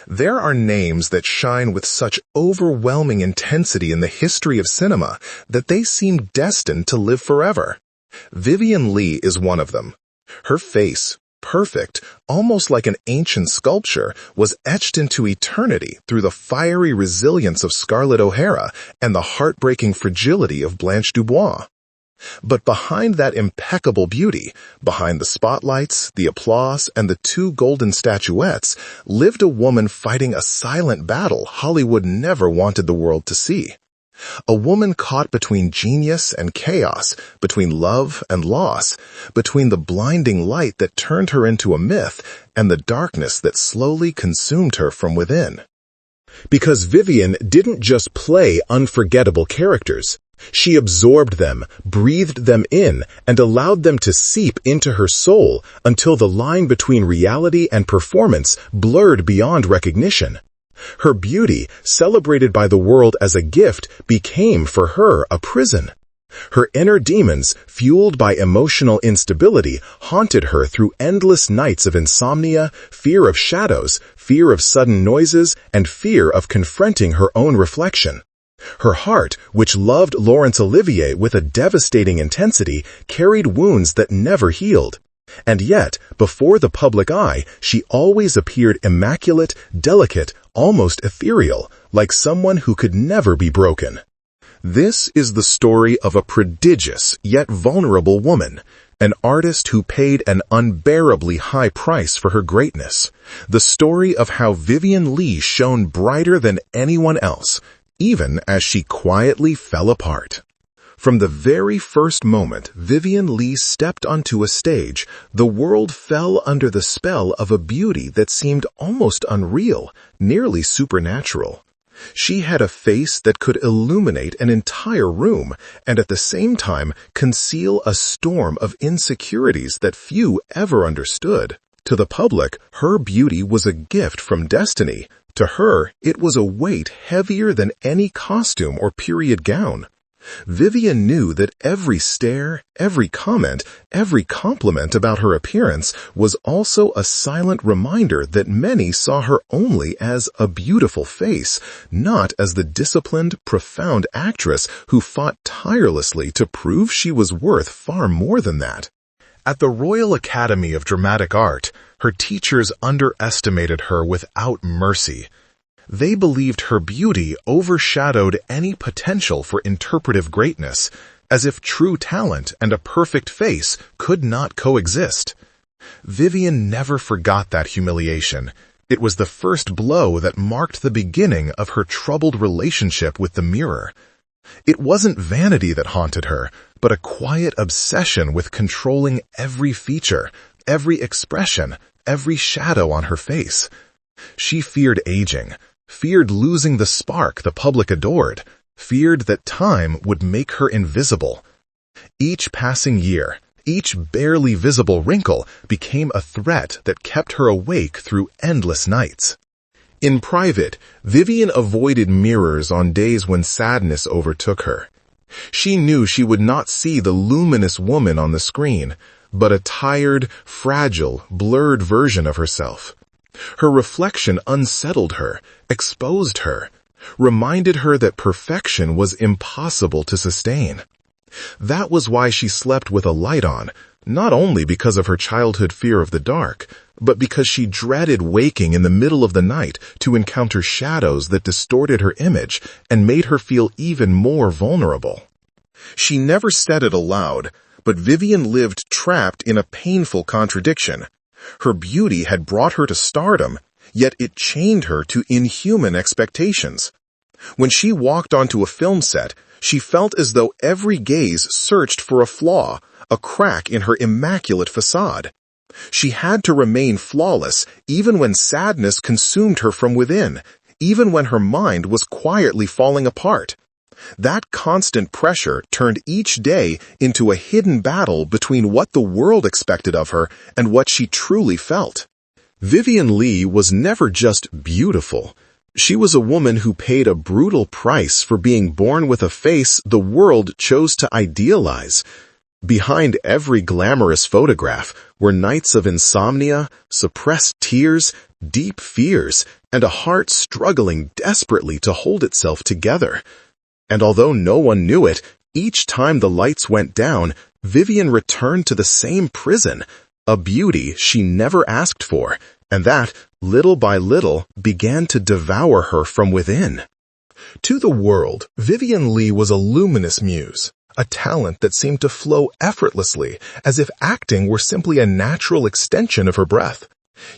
There are names that shine with such overwhelming intensity in the history of cinema that they seem destined to live forever. Vivien Leigh is one of them. Her face, perfect, almost like an ancient sculpture, was etched into eternity through the fiery resilience of Scarlett O'Hara and the heartbreaking fragility of Blanche DuBois. But behind that impeccable beauty, behind the spotlights, the applause, and the two golden statuettes, lived a woman fighting a silent battle Hollywood never wanted the world to see. A woman caught between genius and chaos, between love and loss, between the blinding light that turned her into a myth and the darkness that slowly consumed her from within. Because Vivien didn't just play unforgettable characters. She absorbed them, breathed them in, and allowed them to seep into her soul until the line between reality and performance blurred beyond recognition. Her beauty, celebrated by the world as a gift, became for her a prison. Her inner demons, fueled by emotional instability, haunted her through endless nights of insomnia, fear of shadows, fear of sudden noises, and fear of confronting her own reflection. Her heart, which loved Laurence Olivier with a devastating intensity, carried wounds that never healed. And yet, before the public eye, she always appeared immaculate, delicate, almost ethereal, like someone who could never be broken. This is the story of a prodigious yet vulnerable woman, an artist who paid an unbearably high price for her greatness. The story of how Vivien Leigh shone brighter than anyone else, even as she quietly fell apart. From the very first moment Vivien Leigh stepped onto a stage, the world fell under the spell of a beauty that seemed almost unreal, nearly supernatural. She had a face that could illuminate an entire room and at the same time conceal a storm of insecurities that few ever understood. To the public, her beauty was a gift from destiny. To her, it was a weight heavier than any costume or period gown. Vivien knew that every stare, every comment, every compliment about her appearance was also a silent reminder that many saw her only as a beautiful face, not as the disciplined, profound actress who fought tirelessly to prove she was worth far more than that. At the Royal Academy of Dramatic Art, her teachers underestimated her without mercy. They believed her beauty overshadowed any potential for interpretive greatness, as if true talent and a perfect face could not coexist. Vivien never forgot that humiliation. It was the first blow that marked the beginning of her troubled relationship with the mirror. It wasn't vanity that haunted her, but a quiet obsession with controlling every feature, every expression, every shadow on her face. She feared aging, feared losing the spark the public adored, feared that time would make her invisible. Each passing year, each barely visible wrinkle became a threat that kept her awake through endless nights. In private, Vivien avoided mirrors on days when sadness overtook her. She knew she would not see the luminous woman on the screen, but a tired, fragile, blurred version of herself. Her reflection unsettled her, exposed her, reminded her that perfection was impossible to sustain. That was why she slept with a light on, not only because of her childhood fear of the dark, but because she dreaded waking in the middle of the night to encounter shadows that distorted her image and made her feel even more vulnerable. She never said it aloud, but Vivien lived trapped in a painful contradiction. Her beauty had brought her to stardom, yet it chained her to inhuman expectations. When she walked onto a film set, she felt as though every gaze searched for a flaw, a crack in her immaculate facade. She had to remain flawless even when sadness consumed her from within, even when her mind was quietly falling apart. That constant pressure turned each day into a hidden battle between what the world expected of her and what she truly felt. Vivien Leigh was never just beautiful. She was a woman who paid a brutal price for being born with a face the world chose to idealize. Behind every glamorous photograph were nights of insomnia, suppressed tears, deep fears, and a heart struggling desperately to hold itself together. And although no one knew it, each time the lights went down, Vivien returned to the same prison, a beauty she never asked for, and that, little by little, began to devour her from within. To the world, Vivien Leigh was a luminous muse, a talent that seemed to flow effortlessly, as if acting were simply a natural extension of her breath.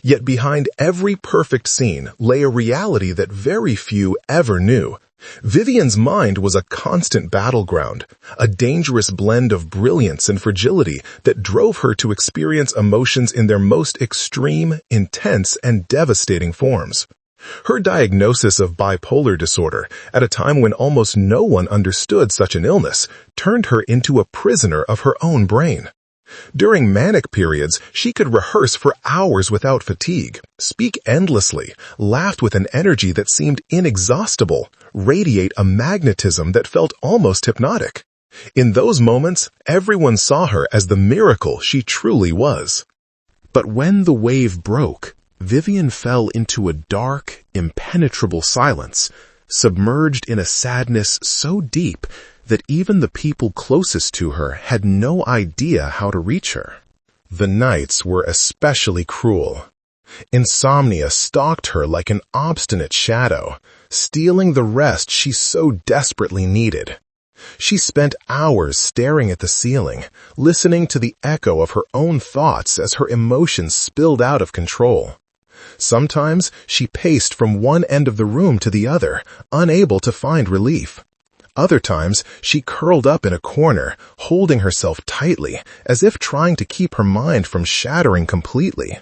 Yet behind every perfect scene lay a reality that very few ever knew. Vivien's mind was a constant battleground, a dangerous blend of brilliance and fragility that drove her to experience emotions in their most extreme, intense, and devastating forms. Her diagnosis of bipolar disorder, at a time when almost no one understood such an illness, turned her into a prisoner of her own brain. During manic periods, she could rehearse for hours without fatigue, speak endlessly, laugh with an energy that seemed inexhaustible, radiate a magnetism that felt almost hypnotic. In those moments, everyone saw her as the miracle she truly was. But when the wave broke, Vivien fell into a dark, impenetrable silence, submerged in a sadness so deep that even the people closest to her had no idea how to reach her. The nights were especially cruel. Insomnia stalked her like an obstinate shadow, stealing the rest she so desperately needed. She spent hours staring at the ceiling, listening to the echo of her own thoughts as her emotions spilled out of control. Sometimes she paced from one end of the room to the other, unable to find relief. Other times, she curled up in a corner, holding herself tightly, as if trying to keep her mind from shattering completely.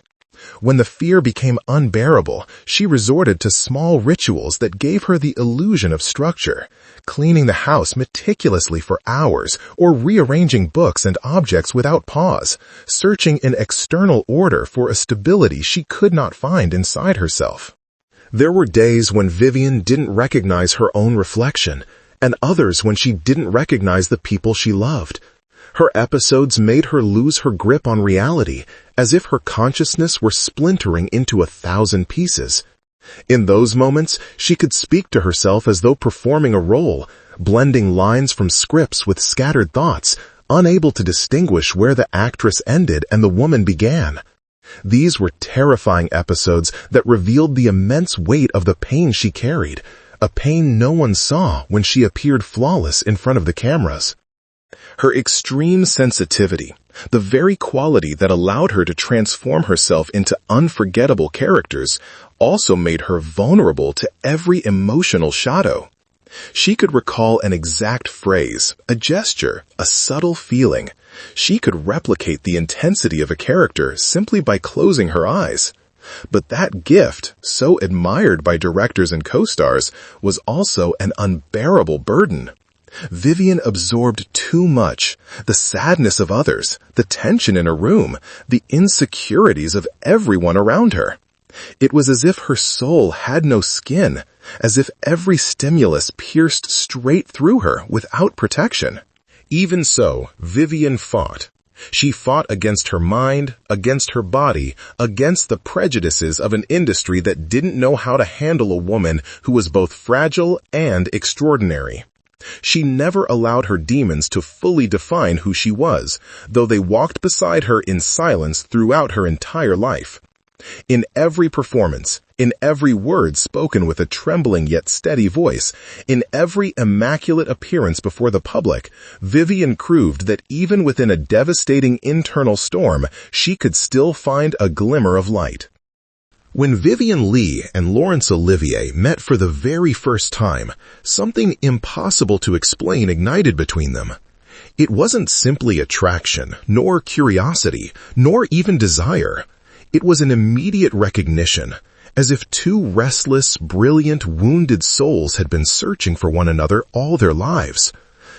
When the fear became unbearable, she resorted to small rituals that gave her the illusion of structure, cleaning the house meticulously for hours or rearranging books and objects without pause, searching in external order for a stability she could not find inside herself. There were days when Vivien didn't recognize her own reflection, and others when she didn't recognize the people she loved. Her episodes made her lose her grip on reality, as if her consciousness were splintering into 1,000 pieces. In those moments, she could speak to herself as though performing a role, blending lines from scripts with scattered thoughts, unable to distinguish where the actress ended and the woman began. These were terrifying episodes that revealed the immense weight of the pain she carried, a pain no one saw when she appeared flawless in front of the cameras. Her extreme sensitivity, the very quality that allowed her to transform herself into unforgettable characters, also made her vulnerable to every emotional shadow. She could recall an exact phrase, a gesture, a subtle feeling. She could replicate the intensity of a character simply by closing her eyes. But that gift, so admired by directors and co-stars, was also an unbearable burden. Vivien absorbed too much, the sadness of others, the tension in a room, the insecurities of everyone around her. It was as if her soul had no skin, as if every stimulus pierced straight through her without protection. Even so, Vivien fought. She fought against her mind, against her body, against the prejudices of an industry that didn't know how to handle a woman who was both fragile and extraordinary. She never allowed her demons to fully define who she was, though they walked beside her in silence throughout her entire life. In every performance, in every word spoken with a trembling yet steady voice, in every immaculate appearance before the public, Vivien proved that even within a devastating internal storm, she could still find a glimmer of light. When Vivien Leigh and Laurence Olivier met for the very first time, something impossible to explain ignited between them. It wasn't simply attraction, nor curiosity, nor even desire. It was an immediate recognition, as if two restless, brilliant, wounded souls had been searching for one another all their lives.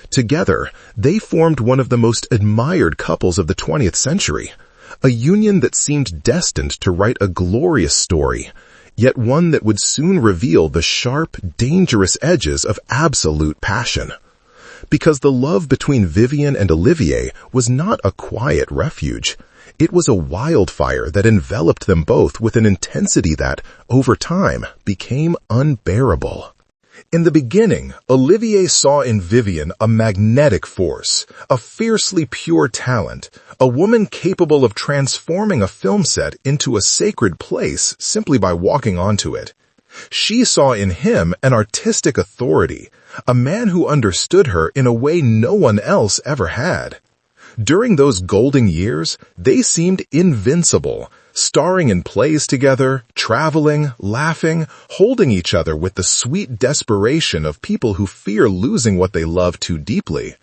Together, they formed one of the most admired couples of the 20th century, a union that seemed destined to write a glorious story, yet one that would soon reveal the sharp, dangerous edges of absolute passion. because the love between Vivien and Olivier was not a quiet refuge. It was a wildfire that enveloped them both with an intensity that, over time, became unbearable. In the beginning, Olivier saw in Vivien a magnetic force, a fiercely pure talent, a woman capable of transforming a film set into a sacred place simply by walking onto it. She saw in him an artistic authority, a man who understood her in a way no one else ever had. During those golden years, they seemed invincible, starring in plays together, traveling, laughing, holding each other with the sweet desperation of people who fear losing what they love too deeply.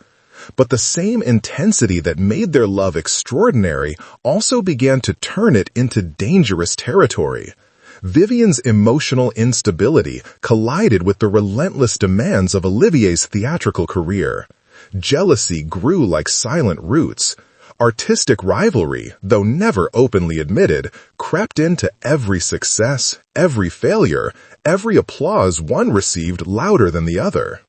But the same intensity that made their love extraordinary also began to turn it into dangerous territory. Vivien's emotional instability collided with the relentless demands of Olivier's theatrical career. Jealousy grew like silent roots. Artistic rivalry, though never openly admitted, crept into every success, every failure, every applause one received louder than the other.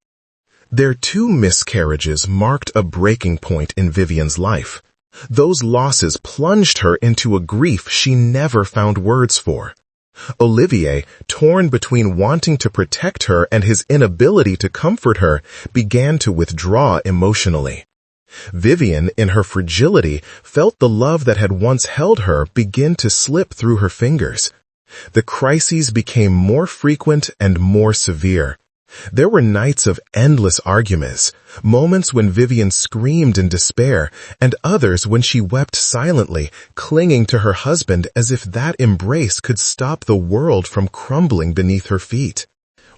Their two miscarriages marked a breaking point in Vivien's life. Those losses plunged her into a grief she never found words for. Olivier, torn between wanting to protect her and his inability to comfort her, began to withdraw emotionally. Vivien, in her fragility, felt the love that had once held her begin to slip through her fingers. The crises became more frequent and more severe. There were nights of endless arguments, moments when Vivien screamed in despair, and others when she wept silently, clinging to her husband as if that embrace could stop the world from crumbling beneath her feet.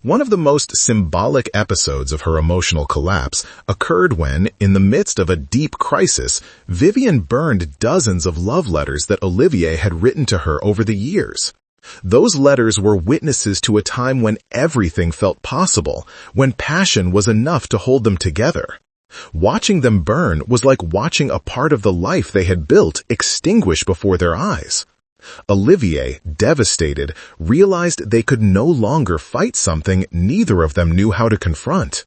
One of the most symbolic episodes of her emotional collapse occurred when, in the midst of a deep crisis, Vivien burned dozens of love letters that Olivier had written to her over the years. Those letters were witnesses to a time when everything felt possible, when passion was enough to hold them together. Watching them burn was like watching a part of the life they had built extinguish before their eyes. Olivier, devastated, realized they could no longer fight something neither of them knew how to confront.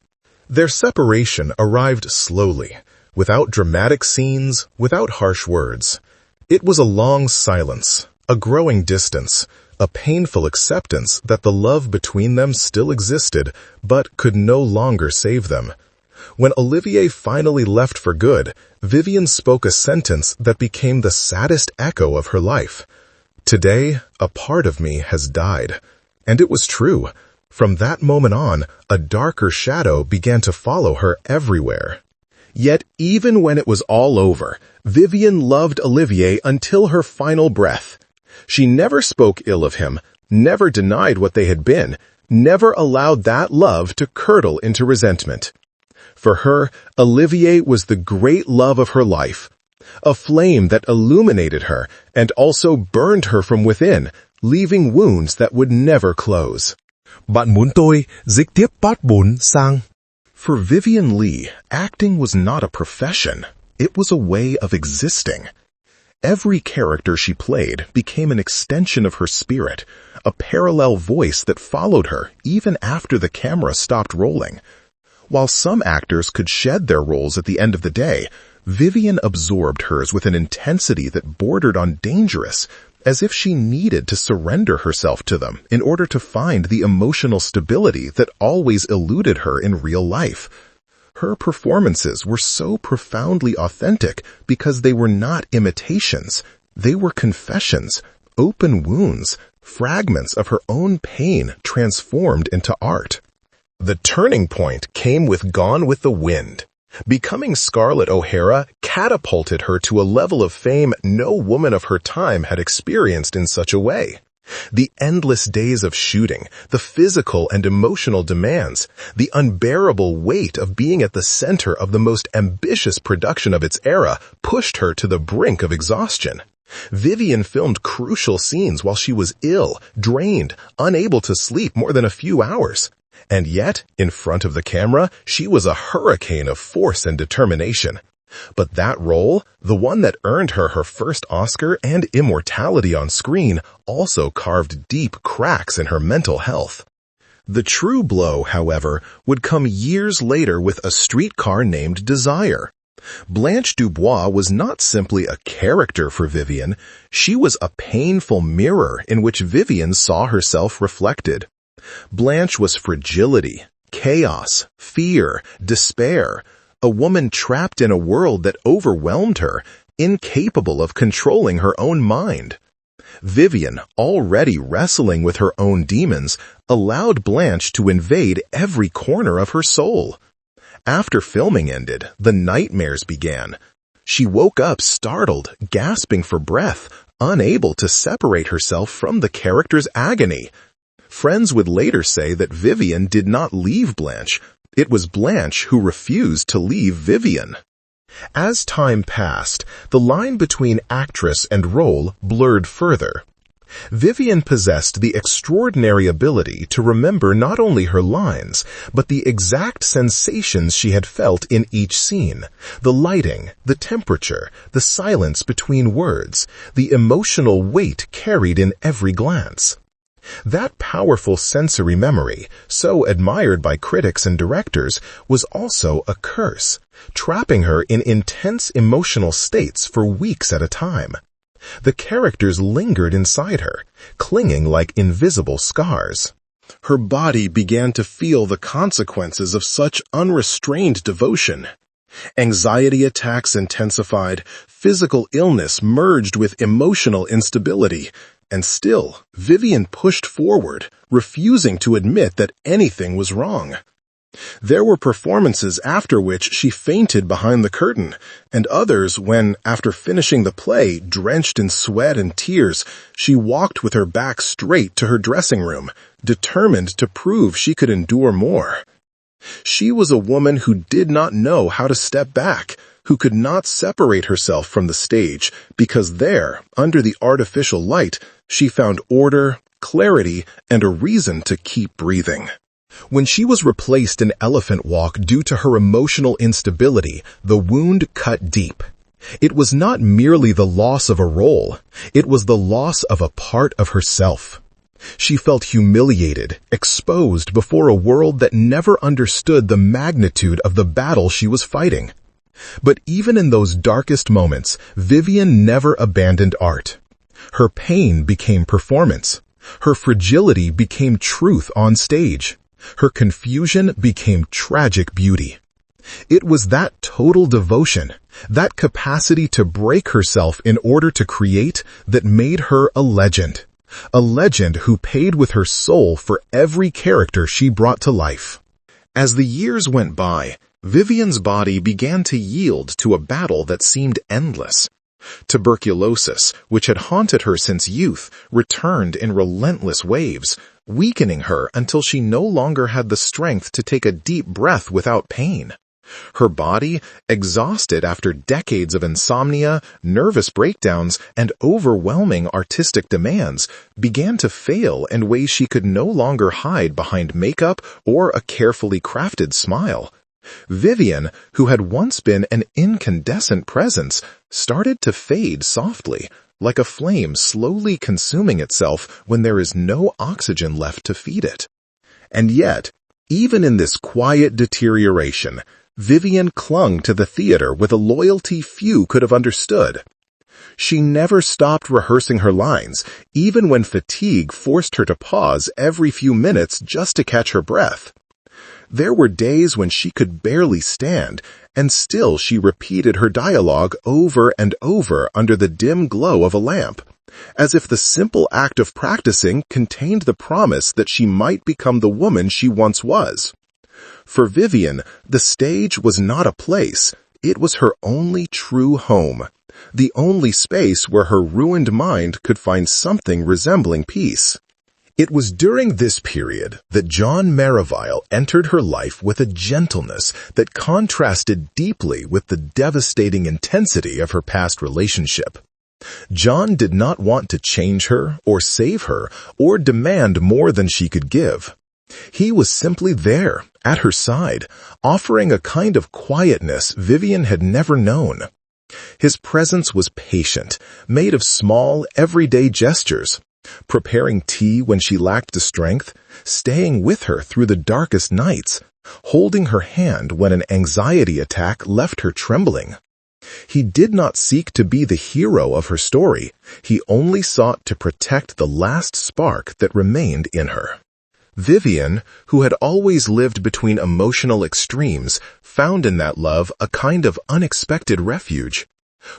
Their separation arrived slowly, without dramatic scenes, without harsh words. It was a long silence, a growing distance, a painful acceptance that the love between them still existed, but could no longer save them. When Olivier finally left for good, Vivien spoke a sentence that became the saddest echo of her life. "Today, a part of me has died." And it was true. From that moment on, a darker shadow began to follow her everywhere. Yet even when it was all over, Vivien loved Olivier until her final breath. She never spoke ill of him, never denied what they had been, never allowed that love to curdle into resentment. For her, Olivier was the great love of her life, a flame that illuminated her and also burned her from within, leaving wounds that would never close. Bạn muốn tôi dịch tiếp part 4 sang. For Vivien Leigh, acting was not a profession. It was a way of existing. Every character she played became an extension of her spirit, a parallel voice that followed her even after the camera stopped rolling. While some actors could shed their roles at the end of the day, Vivien absorbed hers with an intensity that bordered on dangerous, as if she needed to surrender herself to them in order to find the emotional stability that always eluded her in real life. Her performances were so profoundly authentic because they were not imitations. They were confessions, open wounds, fragments of her own pain transformed into art. The turning point came with Gone with the Wind. Becoming Scarlett O'Hara catapulted her to a level of fame no woman of her time had experienced in such a way. The endless days of shooting, the physical and emotional demands, the unbearable weight of being at the center of the most ambitious production of its era pushed her to the brink of exhaustion. Vivien filmed crucial scenes while she was ill, drained, unable to sleep more than a few hours. And yet, in front of the camera, she was a hurricane of force and determination. But that role, the one that earned her her first Oscar and immortality on screen, also carved deep cracks in her mental health. The true blow, however, would come years later with A Streetcar Named Desire. Blanche DuBois was not simply a character for Vivien, she was a painful mirror in which Vivien saw herself reflected. Blanche was fragility, chaos, fear, despair, a woman trapped in a world that overwhelmed her, incapable of controlling her own mind. Vivien, already wrestling with her own demons, allowed Blanche to invade every corner of her soul. After filming ended, the nightmares began. She woke up startled, gasping for breath, unable to separate herself from the character's agony. Friends would later say that Vivien did not leave Blanche. It was Blanche who refused to leave Vivien. As time passed, the line between actress and role blurred further. Vivien possessed the extraordinary ability to remember not only her lines, but the exact sensations she had felt in each scene, the lighting, the temperature, the silence between words, the emotional weight carried in every glance. That powerful sensory memory, so admired by critics and directors, was also a curse, trapping her in intense emotional states for weeks at a time. The characters lingered inside her, clinging like invisible scars. Her body began to feel the consequences of such unrestrained devotion. Anxiety attacks intensified, physical illness merged with emotional instability, and still, Vivien pushed forward, refusing to admit that anything was wrong. There were performances after which she fainted behind the curtain, and others when, after finishing the play, drenched in sweat and tears, she walked with her back straight to her dressing room, determined to prove she could endure more. She was a woman who did not know how to step back, who could not separate herself from the stage, because there, under the artificial light, she found order, clarity, and a reason to keep breathing. When she was replaced in Elephant Walk due to her emotional instability, the wound cut deep. It was not merely the loss of a role, it was the loss of a part of herself. She felt humiliated, exposed before a world that never understood the magnitude of the battle she was fighting. But even in those darkest moments, Vivien never abandoned art. Her pain became performance. Her fragility became truth on stage. Her confusion became tragic beauty. It was that total devotion, that capacity to break herself in order to create, that made her a legend who paid with her soul for every character she brought to life. As the years went by, Vivien's body began to yield to a battle that seemed endless. Tuberculosis, which had haunted her since youth, returned in relentless waves, weakening her until she no longer had the strength to take a deep breath without pain. Her body, exhausted after decades of insomnia, nervous breakdowns, and overwhelming artistic demands, began to fail in ways she could no longer hide behind makeup or a carefully crafted smile. Vivien, who had once been an incandescent presence, started to fade softly, like a flame slowly consuming itself when there is no oxygen left to feed it. And yet, even in this quiet deterioration, Vivien clung to the theater with a loyalty few could have understood. She never stopped rehearsing her lines, even when fatigue forced her to pause every few minutes just to catch her breath. There were days when she could barely stand, and still she repeated her dialogue over and over under the dim glow of a lamp, as if the simple act of practicing contained the promise that she might become the woman she once was. For Vivien, the stage was not a place, it was her only true home, the only space where her ruined mind could find something resembling peace. It was during this period that John Merivale entered her life with a gentleness that contrasted deeply with the devastating intensity of her past relationship. John did not want to change her or save her or demand more than she could give. He was simply there, at her side, offering a kind of quietness Vivien had never known. His presence was patient, made of small, everyday gestures, preparing tea when she lacked the strength, staying with her through the darkest nights, holding her hand when an anxiety attack left her trembling. He did not seek to be the hero of her story. He only sought to protect the last spark that remained in her. Vivien, who had always lived between emotional extremes, found in that love a kind of unexpected refuge.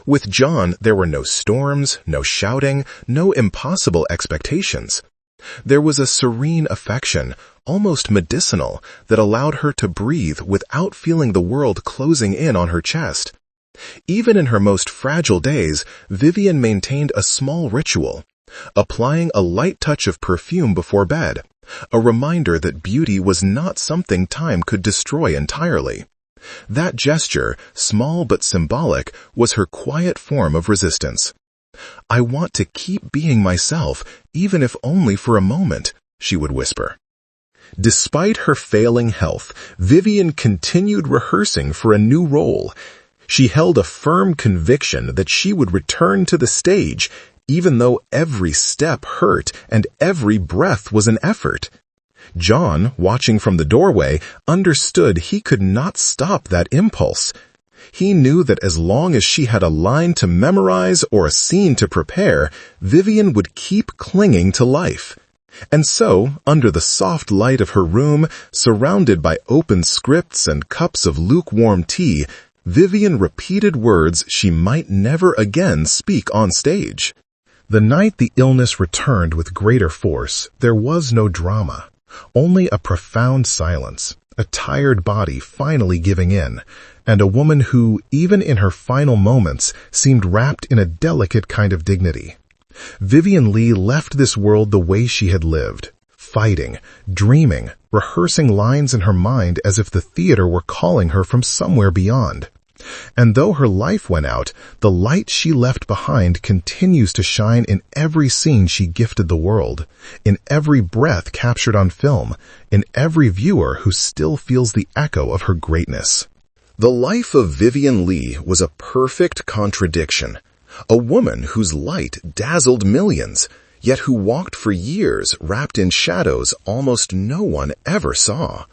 With John, there were no storms, no shouting, no impossible expectations. There was a serene affection, almost medicinal, that allowed her to breathe without feeling the world closing in on her chest. Even in her most fragile days, Vivien maintained a small ritual, applying a light touch of perfume before bed, a reminder that beauty was not something time could destroy entirely. That gesture, small but symbolic, was her quiet form of resistance. "I want to keep being myself, even if only for a moment," she would whisper. Despite her failing health, Vivien continued rehearsing for a new role. She held a firm conviction that she would return to the stage, even though every step hurt and every breath was an effort. John, watching from the doorway, understood he could not stop that impulse. He knew that as long as she had a line to memorize or a scene to prepare, Vivien would keep clinging to life. And so, under the soft light of her room, surrounded by open scripts and cups of lukewarm tea, Vivien repeated words she might never again speak on stage. The night the illness returned with greater force, there was no drama, only a profound silence, a tired body finally giving in, and a woman who, even in her final moments, seemed wrapped in a delicate kind of dignity. Vivien Leigh left this world the way she had lived, fighting, dreaming, rehearsing lines in her mind as if the theater were calling her from somewhere beyond. And though her life went out, the light she left behind continues to shine in every scene she gifted the world, in every breath captured on film, in every viewer who still feels the echo of her greatness. The life of Vivien Leigh was a perfect contradiction. A woman whose light dazzled millions, yet who walked for years wrapped in shadows almost no one ever saw.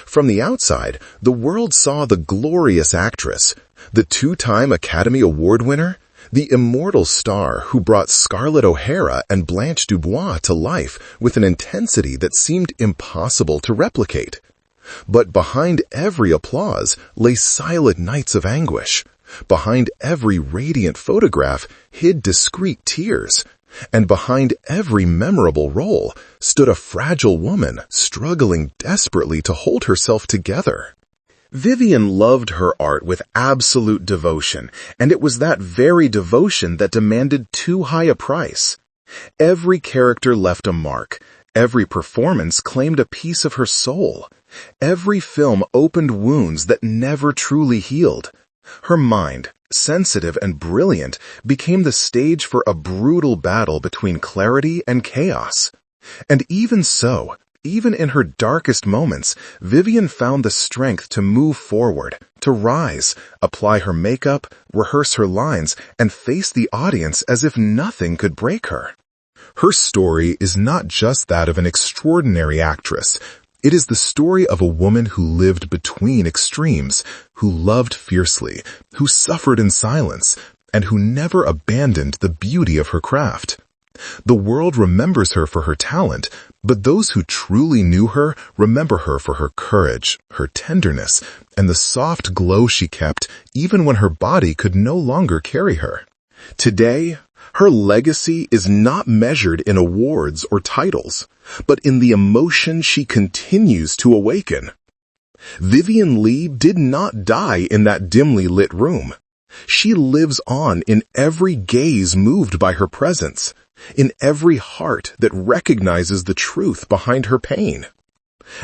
From the outside, the world saw the glorious actress, the two-time Academy Award winner, the immortal star who brought Scarlett O'Hara and Blanche DuBois to life with an intensity that seemed impossible to replicate. But behind every applause lay silent nights of anguish. Behind every radiant photograph hid discreet tears. And behind every memorable role stood a fragile woman struggling desperately to hold herself together. Vivien loved her art with absolute devotion, and it was that very devotion that demanded too high a price. Every character left a mark. Every performance claimed a piece of her soul. Every film opened wounds that never truly healed. Her mind, sensitive and brilliant, became the stage for a brutal battle between clarity and chaos. And even so, even in her darkest moments, Vivien found the strength to move forward, to rise, apply her makeup, rehearse her lines, and face the audience as if nothing could break her. Her story is not just that of an extraordinary actress. It is the story of a woman who lived between extremes, who loved fiercely, who suffered in silence, and who never abandoned the beauty of her craft. The world remembers her for her talent, but those who truly knew her remember her for her courage, her tenderness, and the soft glow she kept even when her body could no longer carry her. Today, her legacy is not measured in awards or titles, but in the emotion she continues to awaken. Vivien Leigh did not die in that dimly lit room. She lives on in every gaze moved by her presence, in every heart that recognizes the truth behind her pain.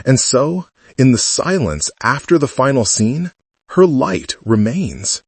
And so, in the silence after the final scene, her light remains.